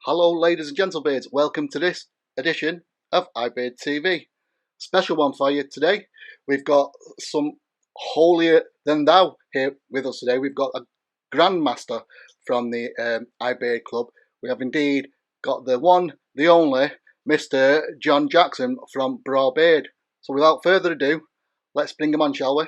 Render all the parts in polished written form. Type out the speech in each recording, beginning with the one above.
Hello ladies and gentlebeards, welcome to this edition of iBeard TV. Special one for you today. We've got some holier than thou here with us today. We've got a Grandmaster from the iBeard Club. We have indeed got the one, the only, Mr. John Jackson from Braw Beard. So without further ado, let's bring him on, shall we?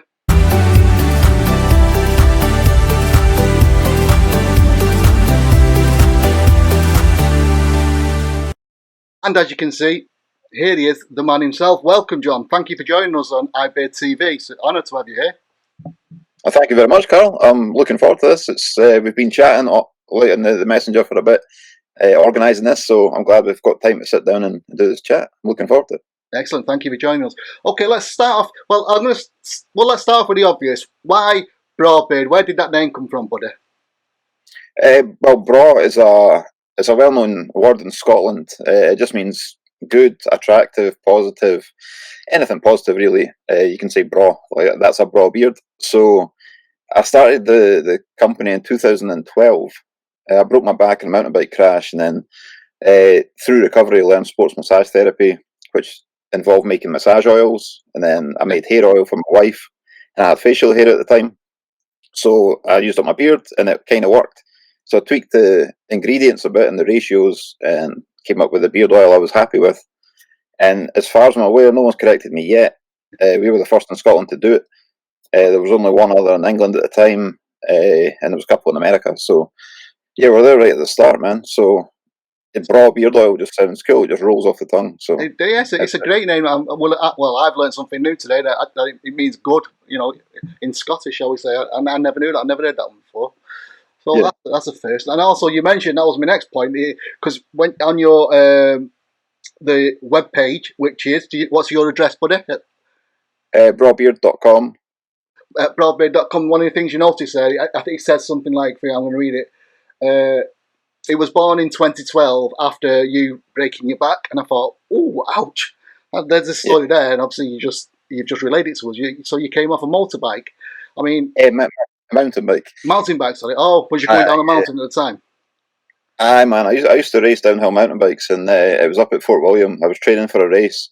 And as you can see, here he is, the man himself. Welcome, John. Thank you for joining us on iBeard TV. It's an honour to have you here. Well, thank you very much, Carl. I'm looking forward to this. We've been chatting late in the messenger for a bit, organising this, so I'm glad we've got time to sit down and do this chat. I'm looking forward to it. Excellent. Thank you for joining us. Okay, let's start off. Let's start off with the obvious. Why Braw Beard? Where did that name come from, buddy? Well, braw is a well-known word in Scotland. It just means good, attractive, positive, anything positive really. You can say braw, like that's a braw beard. So I started the company in 2012. I broke my back in a mountain bike crash, and then through recovery learned sports massage therapy, which involved making massage oils, and then I made hair oil for my wife, and I had facial hair at the time. So I used up my beard, and it kind of worked. So I tweaked the ingredients a bit and the ratios and came up with a beard oil I was happy with. And as far as I'm aware, no one's corrected me yet. We were the first in Scotland to do it. There was only one other in England at the time, and there was a couple in America. So, yeah, we're there right at the start, man. So the Braw beard oil just sounds cool. It just rolls off the tongue. So Yes, it's a great name. Well, I've learned something new today. That it means good, in Scottish, shall we say. And I never knew that. I never heard that one before. So yeah. That's a first. And also, you mentioned, that was my next point, because when on your the web page, which is, what's your address, buddy? Brawbeard.com. Brawbeard.com. One of the things you notice there, I think it says something like, I'm going to read it. It was born in 2012 after you breaking your back, and I thought, oh, ouch. And there's a story there, and obviously you've just relayed it to us. So you came off a motorbike. I mean, mountain bike. Mountain bike, sorry. Oh, was you going down a mountain at the time? Aye, man. I used to race downhill mountain bikes, and it was up at Fort William. I was training for a race,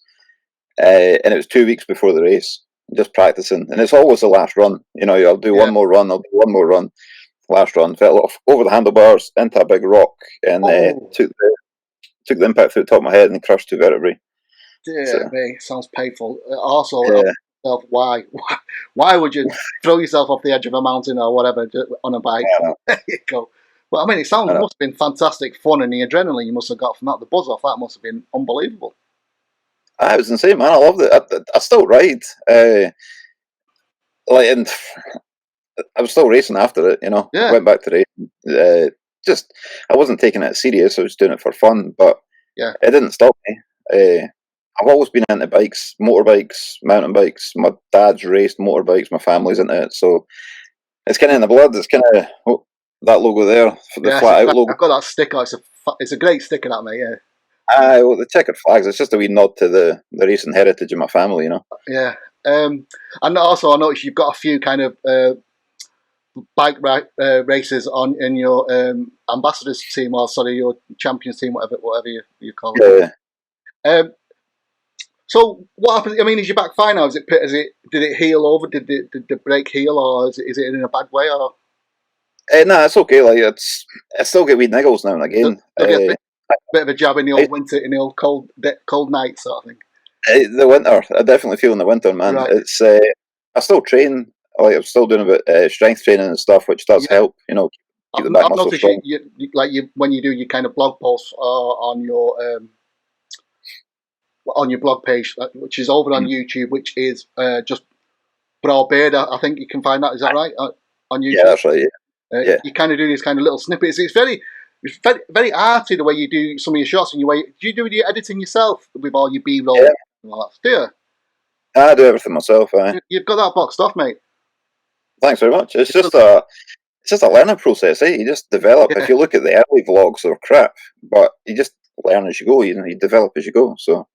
and it was 2 weeks before the race, just practicing. And it's always the last run. I'll do one more run. I'll do one more run. Last run, fell off over the handlebars into a big rock, and took the impact through the top of my head and crushed 2 vertebrae. Dear me, sounds painful. Also, why would you throw yourself off the edge of a mountain or whatever on a bike? There you go. Well, I mean, it must have been fantastic fun, and the adrenaline you must have got from that, the buzz off that must have been unbelievable. I was insane, man. I loved it. I still ride. And I was still racing after it, Yeah. Went back to racing. I wasn't taking it serious. I was doing it for fun, but it didn't stop me. I've always been into bikes, motorbikes, mountain bikes. My dad's raced motorbikes. My family's into it, so it's kind of in the blood. It's kind of that logo there, for the flat out logo. I've got that sticker. It's a great sticker, that, mate. Yeah. Well, the checkered flags. It's just a wee nod to the racing heritage of my family, Yeah. And also, I noticed you've got a few kind of bike races in your ambassadors team, or sorry, your champions team, whatever you call it. Yeah. So what happened? I mean, is your back fine now? Did it heal over? Did the break heal, or is it in a bad way? Or nah, it's okay. Like I still get wee niggles now and again. A bit of a jab in the old winter, in the old cold night sort of thing. The winter, I definitely feel in the winter, man. Right. It's I still train. Like I'm still doing a bit strength training and stuff, which does help. Keep the back muscle strong. When you do your kind of blog posts on your blog page, which is over on YouTube, which is just Braw Beard. I think you can find that. Is that right? On YouTube? Yeah, that's right. Yeah. You kind of do these kind of little snippets. It's very, very arty the way you do some of your shots, and do you do your editing yourself with all your B-roll? Yeah. And all that? Do you? I do everything myself. You've got that boxed off, mate. Thanks very much. It's just a learning process. You just develop. Yeah. If you look at the early vlogs, they're crap, but you just learn as you go. You develop as you go. So,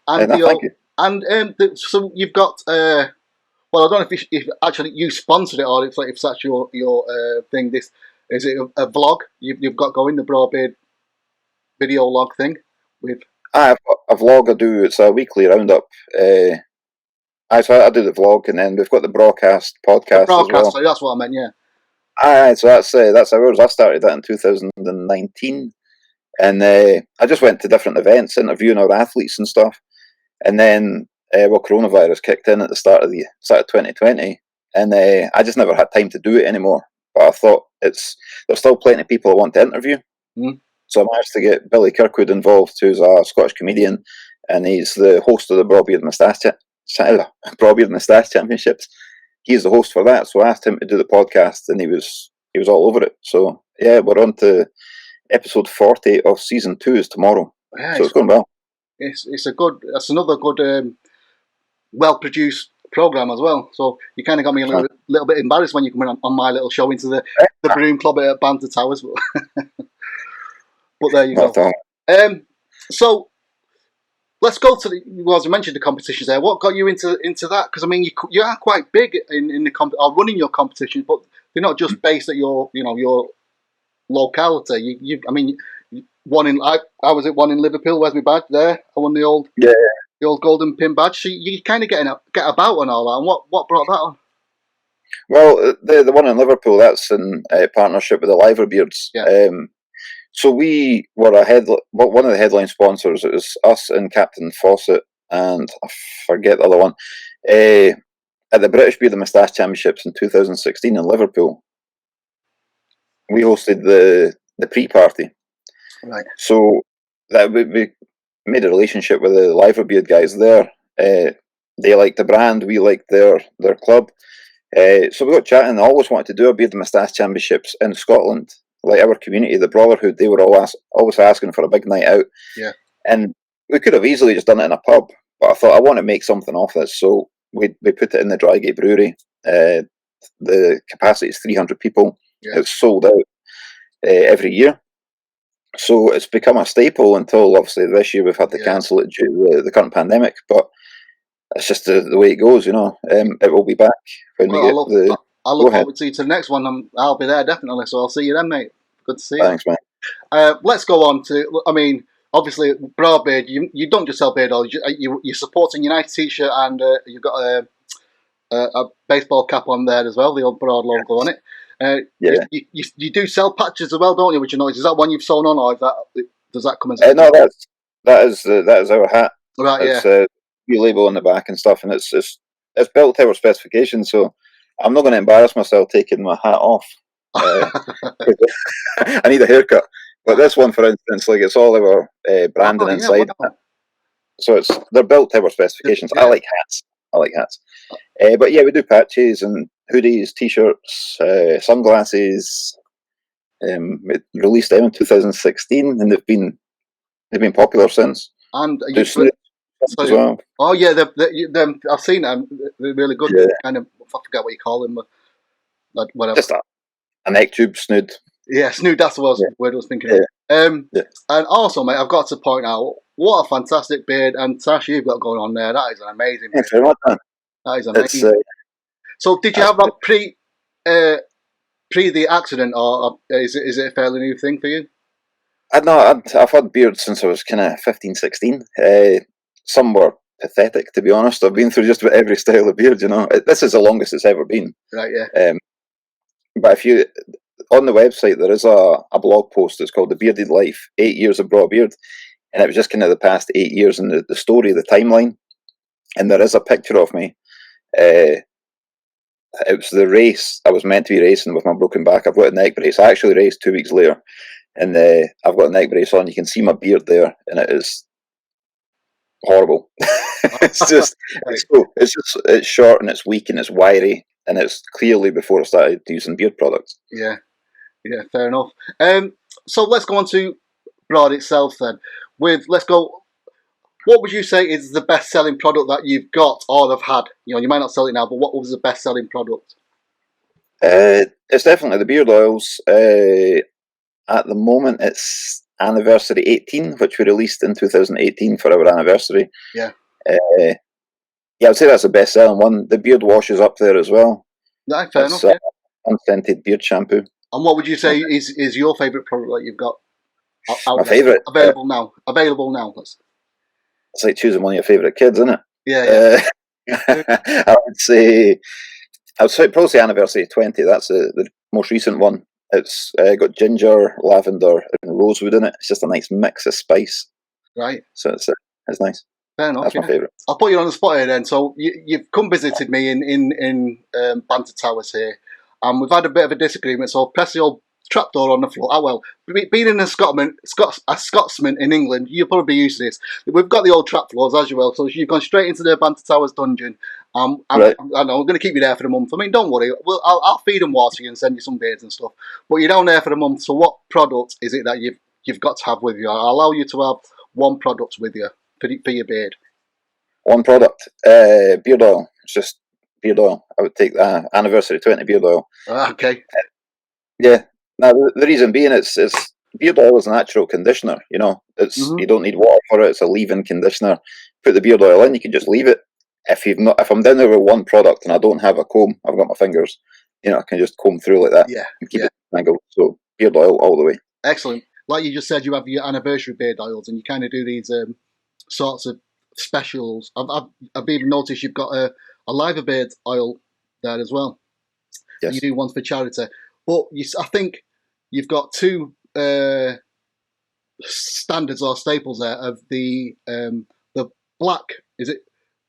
and thank you. And so you've got. Well, I don't know if actually you sponsored it, or if that's your thing. This is it a vlog you've got going, the Braw Beard video log thing with. A vlog I do. It's a weekly roundup. So I do the vlog, and then we've got the broadcast podcast as well. Sorry, that's what I meant. Yeah. So that's ours. I started that in 2019, and I just went to different events, interviewing our athletes and stuff. And then, coronavirus kicked in at the start of 2020, and I just never had time to do it anymore. But I thought there's still plenty of people I want to interview. Mm. So I managed to get Billy Kirkwood involved, who's a Scottish comedian, and he's the host of the Braw Beard Moustache Championships. He's the host for that, so I asked him to do the podcast, and he was all over it. So yeah, we're on to episode 40 of season 2 is tomorrow. Yeah, so it's going well. That's another good, well produced program as well. So you kind of got me a little bit embarrassed when you come in on my little show into the Broom Club at Banter Towers. But there you go. So let's go to as you mentioned, the competitions there. What got you into that? Because I mean, you are quite big in the running your competitions, but they're not just based at your locality. You one in I was at one in Liverpool. Where's my badge there? I won the old golden pin badge. So you kind of get about and all that. And what brought that on? Well, the one in Liverpool, that's in partnership with the iBeards. Yeah. So we were one of the headline sponsors. It was us and Captain Fawcett, and I forget the other one, at the British Beard and Moustache Championships in 2016 in Liverpool. We hosted the pre-party. Right. So that we made a relationship with the Liverbeard guys there. They liked the brand, we liked their club. So we got chatting. I always wanted to do a Beard and Moustache Championships in Scotland. Like our community, the Brotherhood, they were always asking for a big night out. Yeah. And we could have easily just done it in a pub, but I thought I want to make something off this. So we put it in the Drygate Brewery. The capacity is 300 people. Yeah. It's sold out every year. So it's become a staple until obviously this year we've had to cancel it due to the current pandemic. But it's just the way it goes, It will be back when we get I look forward to the next one. I'll be there definitely. So I'll see you then, mate. Good to see you. Thanks, man. Let's go on to. I mean, obviously, Braw Beard. You don't just sell beard oil. You're supporting United T-shirt, and you've got a baseball cap on there as well. The old Broad logo on it. You do sell patches as well, don't you? Which is that one you've sewn on, or does that come as? No, that is our hat. Right. It's, we label on the back and stuff, and it's built to our specifications. So I'm not going to embarrass myself taking my hat off. I need a haircut. But this one, for instance, it's all our branding inside. So they're built to our specifications. Yeah. I like hats. But yeah, we do patches and hoodies, t-shirts, sunglasses. We released them in 2016, and they've been popular since. And as well. Oh yeah, I've seen them. They're really good. Yeah. Kind of, I forget what you call them, but whatever. Just a neck tube snood. Yeah, snood. That's the word I was thinking of. And also, mate, I've got to point out what a fantastic beard and sash you've got going on there. That is an amazing. Thanks very much, man. That is amazing. So, did you have a pre the accident, or is it a fairly new thing for you? I've had beards since I was kind of 15, 16. Some were pathetic, to be honest. I've been through just about every style of beard, This is the longest it's ever been. Right, yeah. But if you, on the website, there is a blog post that's called The Bearded Life, 8 Years of Braw Beard. And it was just kind of the past 8 years and the story, the timeline. And there is a picture of me. It was the race. I was meant to be racing with my broken back. I've got a neck brace. I actually raced 2 weeks later. And I've got a neck brace on. You can see my beard there. And it is horrible. It's short and it's weak and it's wiry, and it's clearly before I started using beard products. Yeah, fair enough. So let's go on to Broad itself then. Let's go. What would you say is the best-selling product that you've got or have had? You might not sell it now, but what was the best-selling product? It's definitely the beard oils. At the moment, it's Anniversary 18, which we released in 2018 for our anniversary. Yeah. I'd say that's the best-selling one. The beard wash is up there as well. Yeah, fair enough. Unscented beard shampoo. And what would you say is your favourite product that you've got? out My there, favourite. available now. Available now. It's like choosing one of your favourite kids, isn't it? Yeah, I would say probably say Anniversary 20. That's the most recent one. It's got ginger, lavender, and rosewood in it. It's just a nice mix of spice. right. So it's nice. Fair enough. That's my favourite. I'll put you on the spot here then. So you've come visited me in Banter Towers here, and we've had a bit of a disagreement. So I've pressed the old trapdoor on the floor. Oh well, being in a Scotsman in England, you'll probably be used to this. We've got the old trap floors as you will. So you've gone straight into the Banter Towers dungeon. Right. I know I'm going to keep you there for the month. I mean, don't worry. I'll feed and water you and send you some beards and stuff. But you're down there for the month. So what product is it that you've got to have with you? I'll allow you to have one product with you for your beard. One product, beard oil. It's just beard oil. I would take that Anniversary 20 beard oil. Okay. Yeah. Now the reason being, it's beard oil is a natural conditioner. You know, you don't need water for it. It's a leave-in conditioner. Put the beard oil in. You can just leave it. If I'm down there with one product and I don't have a comb, I've got my fingers. You know, I can just comb through like that. Yeah. And keep it angled. So beard oil all the way. Excellent. Like you just said, you have your anniversary beard oils, and you kind of do these sorts of specials. I've even noticed you've got a liver beard oil there as well. Yes. You do ones for charity, but I think you've got two standards or staples there of the black. Is it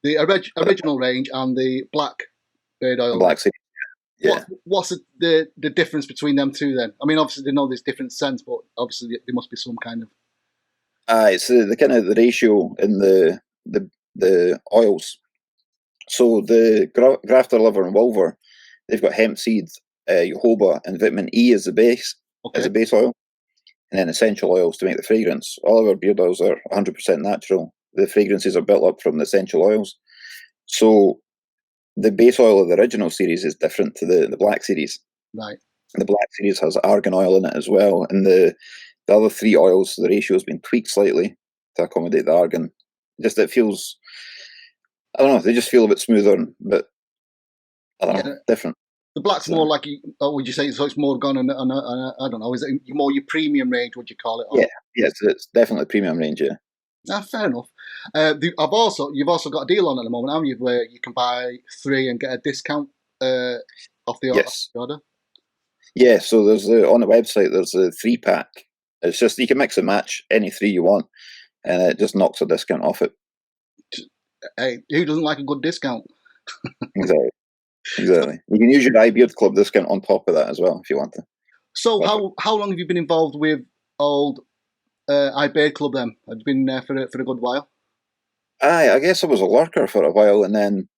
the original range and the black beard oil? Black seed. Yeah. What's the difference between them two then? I mean, obviously they know there's different scents, but obviously there must be some kind of. It's the kind of the ratio in the oils. So the grafter, liver, and wolver, they've got hemp seed, jojoba, and vitamin E as the base as a base oil, and then essential oils to make the fragrance. All of our beard oils are 100% natural. The fragrances are built up from the essential oils. So the base oil of the original series is different to the black series. Right. The black series has argan oil in it as well, and the other three oils, the ratio has been tweaked slightly to accommodate the argan. Just it feels, I don't know, they just feel a bit smoother, but I don't know, different. The black's more like, would you say, so it's more gone on I don't know, is it more your premium range, would you call it? Or? Yeah, it's definitely premium range, yeah. Fair enough. You've also got a deal on at the moment, haven't you, where you can buy 3 and get a discount off the order? Yeah, so there's on the website there's a 3-pack. It's just you can mix and match any 3 you want, and it just knocks a discount off it. Hey, who doesn't like a good discount? Exactly. You can use your iBeardClub discount on top of that as well if you want to. So how long have you been involved with old iBeardClub then? Have you been there for a good while? I guess I was a lurker for a while, and then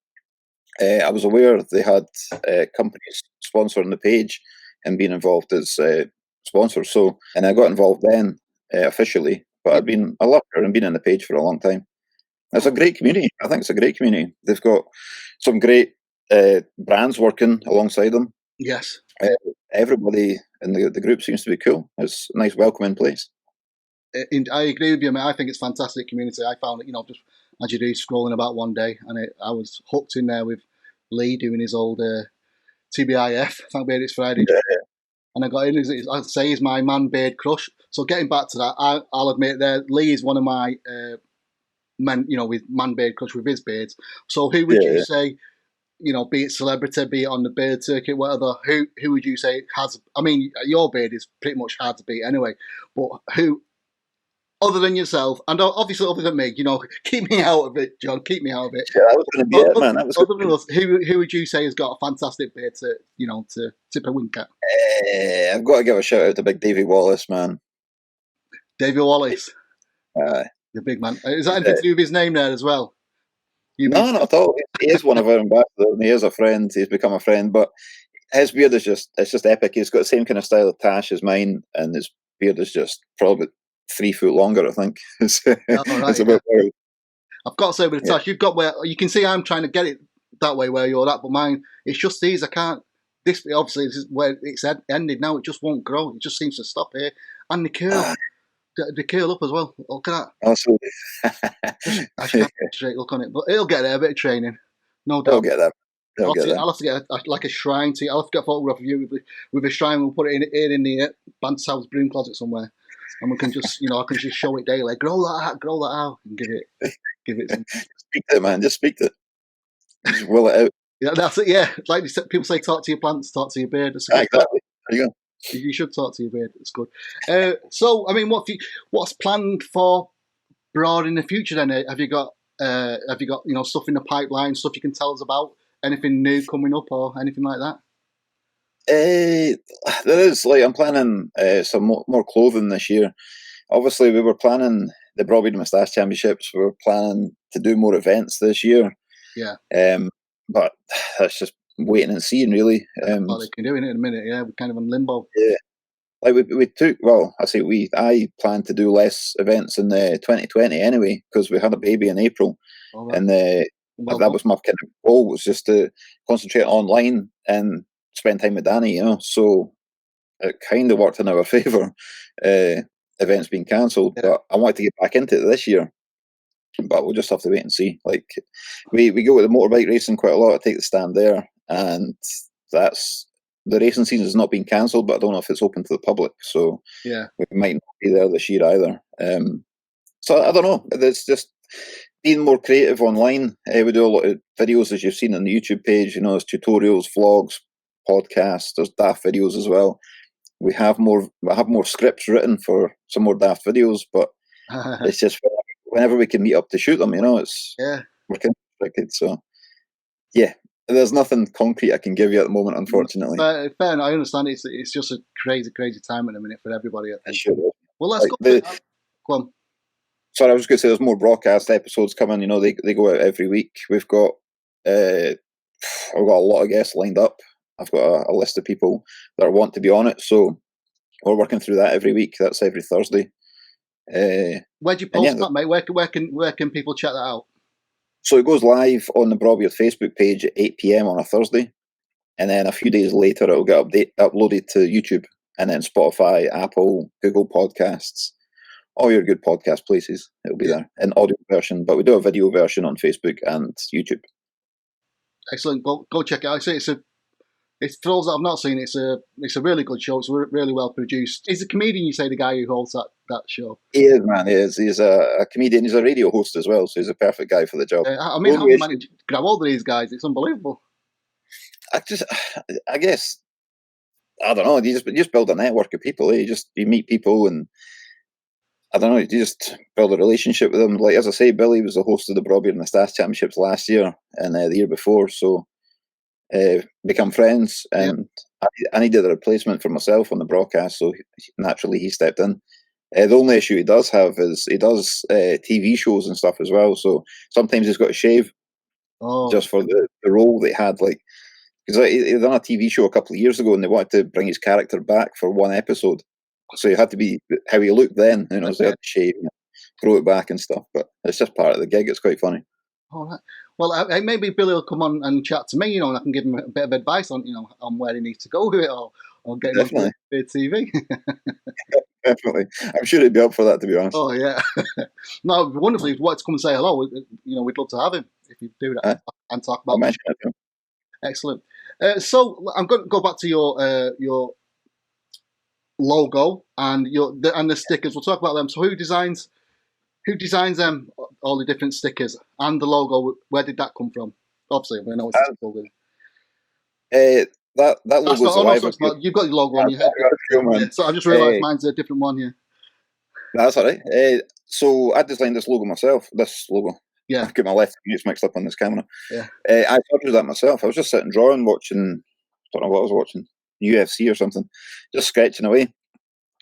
I was aware they had companies sponsoring the page and being involved as sponsors. So, and I got involved then officially, but I've been a lurker and been in the page for a long time. It's a great community. I think it's a great community. They've got some great brands working alongside them. Yes. Everybody in the group seems to be cool. It's a nice, welcoming place. I agree with you, mate. I think it's a fantastic community. I found it, just as you do, scrolling about one day, and I was hooked in there with Lee doing his old TBIF, Thank Beard It's Friday. Yeah. And I got in, I'd say he's my man beard crush. So getting back to that, I'll admit there, Lee is one of my men, with man beard crush with his beards. So who would you say, be it celebrity, be it on the beard circuit, whatever, who would you say has, I mean, your beard is pretty much hard to beat anyway, but who, other than yourself, and obviously other than me, keep me out of it, John. Keep me out of it. Yeah, that was going to be it, man. That was other than us, who would you say has got a fantastic beard to tip a wink at? I've got to give a shout out to Big Davey Wallace, man. Davey Wallace, the big man. Is that anything to do with his name there as well? No, not at all. He is one of our ambassadors. He is a friend. He's become a friend, but his beard is just epic. He's got the same kind of style of tash as mine, and his beard is just probably 3 foot longer, I think. It's a bit weird. I've got to say with the tash, you've got where you can see I'm trying to get it that way where you're at, but mine, it's just these. I can't. This obviously this is where it's ended now. It just won't grow. It just seems to stop here, and the curl, the curl up as well. Look at that. Absolutely. I can't get a straight look on it, but it'll get there. A bit of training, no doubt. I'll get that. I'll have to get like a shrine to you. I'll have to get a photograph of you with a shrine. We'll put it in the Banter House broom closet somewhere. and we can just, I can just show it daily. Grow that out, and give it some. Speak to it, man. Just speak to it. Just will it out. Yeah, that's it. Yeah, like people say, talk to your plants, talk to your beard. That's a good Exactly. There you go. You should talk to your beard. It's good. So, I mean, what's planned for Broad in the future? Then have you got stuff in the pipeline, stuff you can tell us about? Anything new coming up or anything like that? There is, like, I'm planning some more clothing this year. Obviously, we were planning the Braw Beard Moustache Championships. We were planning to do more events this year. Yeah. But that's just waiting and seeing, really. Well, they can do it in a minute. Yeah, we're kind of in limbo. Yeah. Like we took, well, I planned to do less events in 2020 anyway, because we had a baby in April. Right. And that was my kind of goal, was just to concentrate online and spend time with Danny, so it kind of worked in our favour, events being cancelled. Yeah. But I wanted to get back into it this year, but we'll just have to wait and see. Like, we go with the motorbike racing quite a lot. I take the stand there, and the racing season has not been cancelled, but I don't know if it's open to the public, so yeah, we might not be there this year either. So I don't know. It's just being more creative online. We do a lot of videos, as you've seen on the YouTube page. There's tutorials, vlogs, podcasts. There's daft videos as well. I have more scripts written for some more daft videos, but it's just whenever we can meet up to shoot them. We're kind of restricted. So yeah. There's nothing concrete I can give you at the moment, unfortunately. Fair enough. I understand. It's just a crazy time at the minute for everybody. I think. Sure. Well, let's go on. Sorry, I was going to say there's more broadcast episodes coming. They go out every week. I've got a lot of guests lined up. I've got a list of people that want to be on it, so we're working through that every week. That's every Thursday. Where do you post that, mate? Where can people check that out? So it goes live on the Braw Beard Facebook page at 8 p.m. on a Thursday, and then a few days later it'll get uploaded to YouTube, and then Spotify, Apple, Google Podcasts, all your good podcast places. It'll be there in audio version, but we do a video version on Facebook and YouTube. Excellent. Go check it out. I say it's for those that have not seen it. It's a really good show. It's really well produced. Is the comedian, you say, the guy who holds that show? He is, man. He is. He's a comedian. He's a radio host as well, so he's a perfect guy for the job. I mean, how do you manage to grab all of these guys? It's unbelievable. I guess, I don't know. You just build a network of people. You meet people, and I don't know. You just build a relationship with them. Like, as I say, Billy was the host of the Braw Beard Moustache Championships last year and the year before, so become friends, and I needed a replacement for myself on the broadcast, so naturally he stepped in. The only issue he does have is he does TV shows and stuff as well, so sometimes he's got to shave just for the role they had, like, because he done a TV show a couple of years ago and they wanted to bring his character back for one episode, so he had to be how he looked then, so he had to shave and grow it back and stuff, but it's just part of the gig. It's quite funny. All right. Well, maybe Billy will come on and chat to me, and I can give him a bit of advice on, on where he needs to go with it, or get him on TV. Definitely. I'm sure he'd be up for that, to be honest. Oh, yeah. No, it'd be wonderful. If you'd like to come and say hello, we'd love to have him, if you do that, and talk about it. Excellent. So I'm going to go back to your logo and the stickers. We'll talk about them. So who designs them, all the different stickers and the logo? Where did that come from? Obviously, I know it's logo. That logo. You've got your logo on your head. Yeah, so I just realised mine's a different one here. That's all right. So I designed this logo myself. This logo. Yeah. I've got my left and mixed up on this camera. Yeah. I started that myself. I was just sitting drawing, watching. Don't know what I was watching. UFC or something. Just sketching away,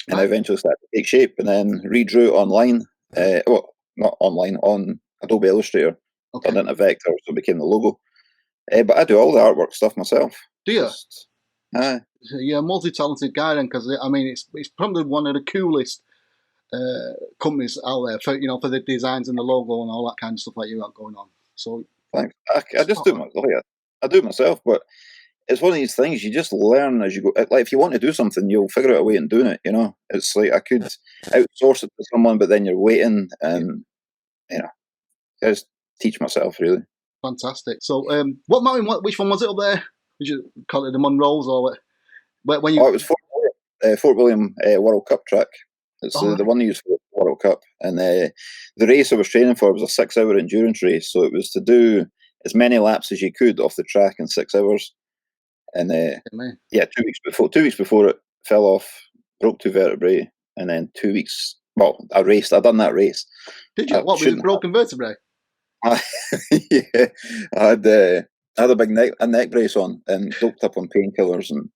and I eventually started to take shape, and then redrew it online. Well, not online, on Adobe Illustrator. Okay. Turned into vector, so it became the logo. But I do all the artwork stuff myself. Do you? You're a multi-talented guy then, because I mean, it's probably one of the coolest companies out there for for the designs and the logo and all that kind of stuff like you got going on. So thanks. I just do I do it myself, but it's one of these things you just learn as you go. Like, if you want to do something, you'll figure out a way in doing it. It's like I could outsource it to someone, but then you're waiting, and I just teach myself, really. Fantastic. So, what mountain? Which one was it up there? Did you call it the Monroes or what? When you? Oh, it was Fort William World Cup track. It's the one they use for the World Cup. And the race I was training for was a 6-hour endurance race. So it was to do as many laps as you could off the track in 6 hours. And yeah, 2 weeks before it fell off, broke 2 vertebrae, and then 2 weeks. Well, I done that race. Did you? What, with a broken vertebrae? Yeah, I had a big neck brace on and doped up on painkillers and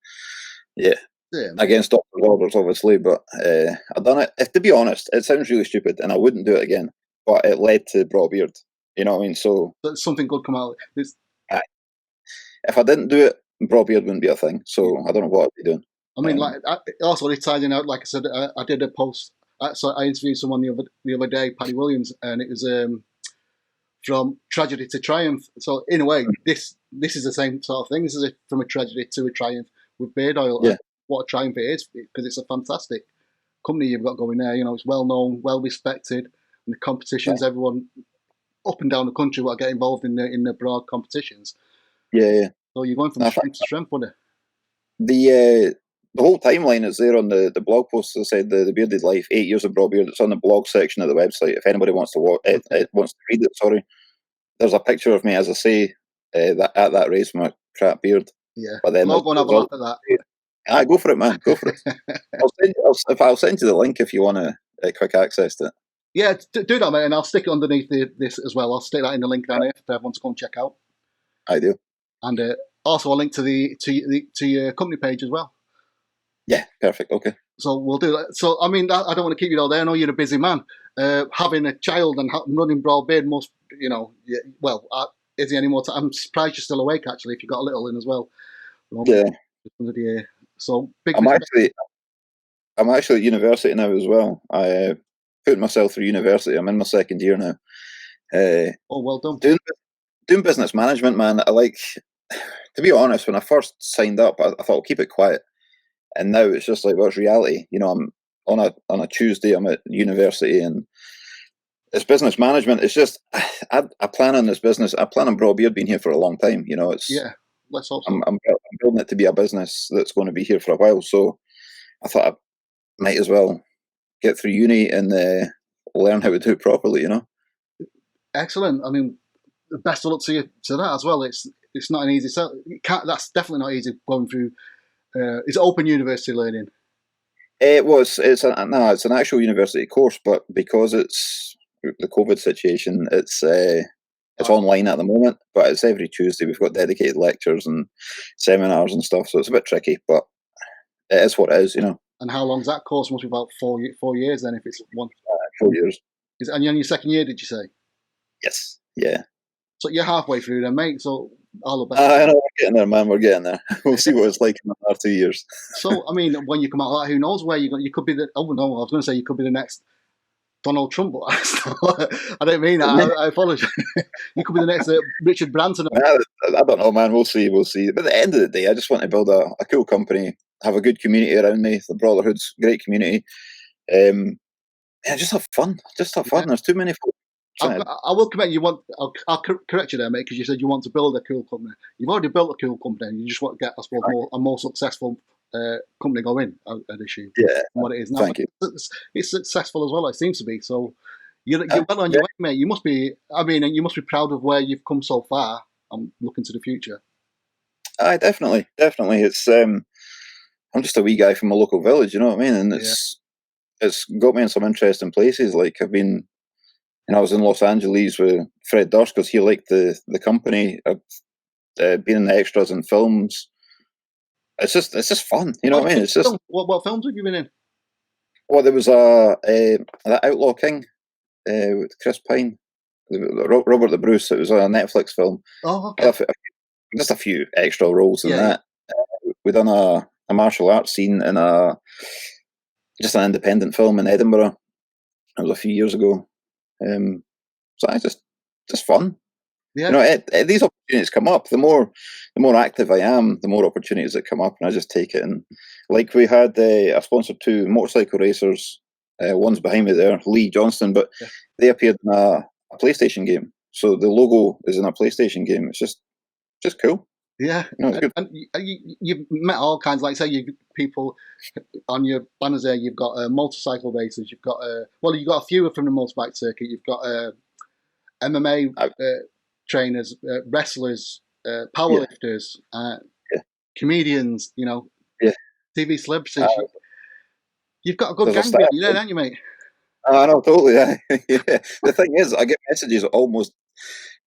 against doctor's orders, obviously. But I done it. If, to be honest, it sounds really stupid, and I wouldn't do it again. But it led to Braw Beard. You know what I mean? So something good come out. If I didn't do it, Braw Beard wouldn't be a thing. So I don't know what I'd be doing. I mean, also it ties in out. Like I said, I did a post. So I interviewed someone the other day, Paddy Williams, and it was from tragedy to triumph. So in a way, this is the same sort of thing. This is from a tragedy to a triumph with beard oil. Yeah. What a triumph it is, because it's a fantastic company you've got going there. You know, it's well known, well respected, and the competitions, everyone up and down the country will get involved in the broad competitions. Yeah. So you're going from strength to strength, wasn't it? The whole timeline is there on the blog post. As I said, the Bearded Life, 8 years of Braw Beard. It's on the blog section of the website. If anybody wants to wants to read it, sorry, there's a picture of me, as I say, at that race with my crap beard. Yeah, but then I'll go and have a look at that. Go for it, man. Go for it. I'll send you the link if you want to quick access to it. Yeah, do that, mate, and I'll stick it underneath this as well. I'll stick that in the link down here for everyone to go and check out. I do. And also a link to your company page as well. Yeah, perfect. Okay. So we'll do that. So I mean, I don't want to keep you all there. I know you're a busy man. Having a child and running Braw Beard must, is he any more time? I'm surprised you're still awake, actually, if you got a little in as well. Yeah. So big. I'm actually at university now as well. I put myself through university. I'm in my second year now. Oh, well done. Doing business management, man. I like, to be honest, when I first signed up, I thought I'll keep it quiet. And now it's just like, well, it's reality. You know, I'm on a Tuesday, I'm at university, and it's business management. It's just, I plan on this business. I plan on Braw Beard being here for a long time. You know, let's hope so. I'm building it to be a business that's going to be here for a while. So I thought I might as well get through uni and learn how to do it properly. You know. Excellent. I mean, the best of luck to you to that as well. It's not an easy sell. That's definitely not easy going through. It's open university learning. It's an actual university course, but because it's the COVID situation, it's online at the moment. But it's every Tuesday. We've got dedicated lectures and seminars and stuff, so it's a bit tricky, but it is what it is, you know. And how long's that course? Must be about 4 years then, if it's one. 4 years. And you're on your second year, did you say? Yes. Yeah. So you're halfway through then, mate. So all the best. I know, we're getting there, man. We're getting there. We'll see what it's like in another 2 years. So, I mean, when you come out of that, who knows where you could be I was going to say you could be the next Donald Trump, but I don't mean that. I apologize. You could be the next Richard Branson. I don't know, man. We'll see. But at the end of the day, I just want to build a cool company, have a good community around me. The Brotherhood's great community. Just have fun. Yeah. There's too many folk. I will commend you. I'll correct you there, mate, because you said you want to build a cool company. You've already built a cool company, and you just want to get, I suppose, a more successful company going. I'd assume. Yeah. What it is now. Thank you. It's successful as well. It seems to be. So you're well on your way, mate. You must be. I mean, you must be proud of where you've come so far. I'm looking to the future. Definitely. It's I'm just a wee guy from a local village. You know what I mean? And it's got me in some interesting places. Like I've been. And I was in Los Angeles with Fred Durst because he liked the company. I've been in the extras in films. It's just fun, you know what I mean? It's just what films have you been in? Well, there was that Outlaw King with Chris Pine, Robert the Bruce. It was a Netflix film. Oh, okay. Just a few extra roles in that. We done a martial arts scene in just an independent film in Edinburgh. It was a few years ago. So I just fun. Yeah. You know, these opportunities come up. The more active I am, the more opportunities that come up, and I just take it. And like we had, I sponsored 2 motorcycle racers. One's behind me there, Lee Johnston, but they appeared in a PlayStation game. So the logo is in a PlayStation game. It's just cool. Yeah, No, it's good. and you've met all kinds. Like say, you people on your banners there. You've got motorcycle racers. You've got you've got a few from the motorbike circuit. You've got MMA trainers, wrestlers, powerlifters, Yeah. comedians. You know, Yeah. TV celebrities. You've got a good There's a gang staff. behind you there, haven't you, mate? I know, totally. Yeah. Yeah. The thing is, I get messages almost,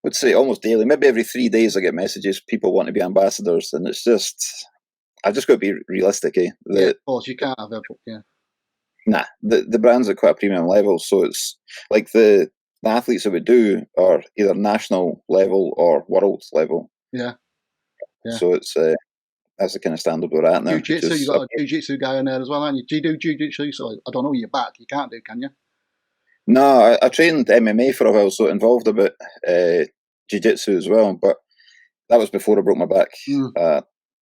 would say almost daily. Maybe every 3 days, I get messages. People want to be ambassadors, and it's just, I've just got to be realistic. Yeah, of course, you can't have everything. Yeah. Nah, the brand's at quite a premium level, so it's like the athletes that we do are either national level or world level. Yeah. Yeah. So it's that's the kind of standard we're at now. Jiu-jitsu, you got a jiu-jitsu guy in there as well, haven't you? Do you do jiu-jitsu? So I don't know your back. You can't do, can you? No, I trained MMA for a while, so it involved a bit jiu-jitsu as well, but that was before I broke my back.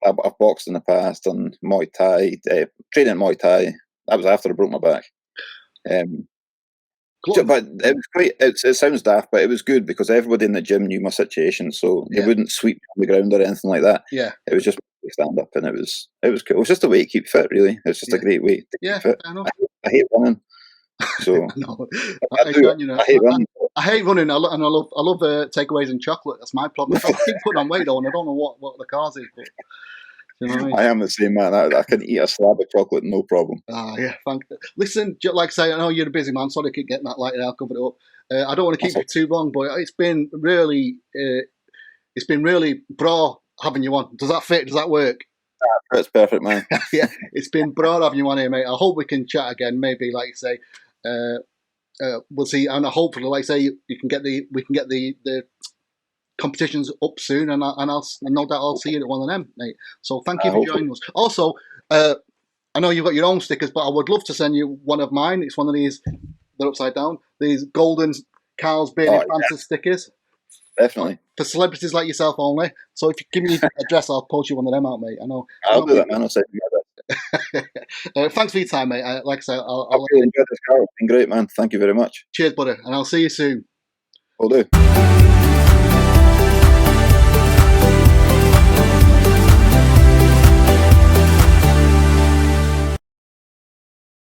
I've boxed in the past and Muay Thai, training Muay Thai. That was after I broke my back. But it was quite. It sounds daft, but it was good because everybody in the gym knew my situation, so they wouldn't sweep me on the ground or anything like that. Yeah, it was just stand up, and it was cool. It was just a way to keep fit, really. It's just a great way to keep fit. I hate running, so I hate running. I hate running, and I love takeaways and chocolate. That's my problem. I keep putting on weight, though, and I don't know what the cause is. But, you know what I mean? I am the same man. I can eat a slab of chocolate, no problem. Yeah, thank you. Listen, like I say, I know you're a busy man. Sorry I keep getting that lighted out, covered it up. I don't want to keep you too long, but it's been really braw having you on. Does that fit? Does that work? That's perfect, man. Yeah, it's been braw having you on here, mate. I hope we can chat again. Maybe, like you say, we'll see, and hopefully, like I say, we can get the competitions up soon, and I'll no doubt I'll see you at one of them, mate. So thank you for joining us. Also, I know you've got your own stickers, but I would love to send you one of mine. It's one of these, they're upside down, these golden Carl's Bearded Francis stickers. Definitely. For celebrities like yourself only. So if you give me your address, I'll post you one of them out, mate. I know. I'll do that, man. I'll send you that. Thanks for your time, mate. Like I said, I'll really enjoyed this, Carl. It's been great, man. Thank you very much. Cheers, buddy, and I'll see you soon. Will do.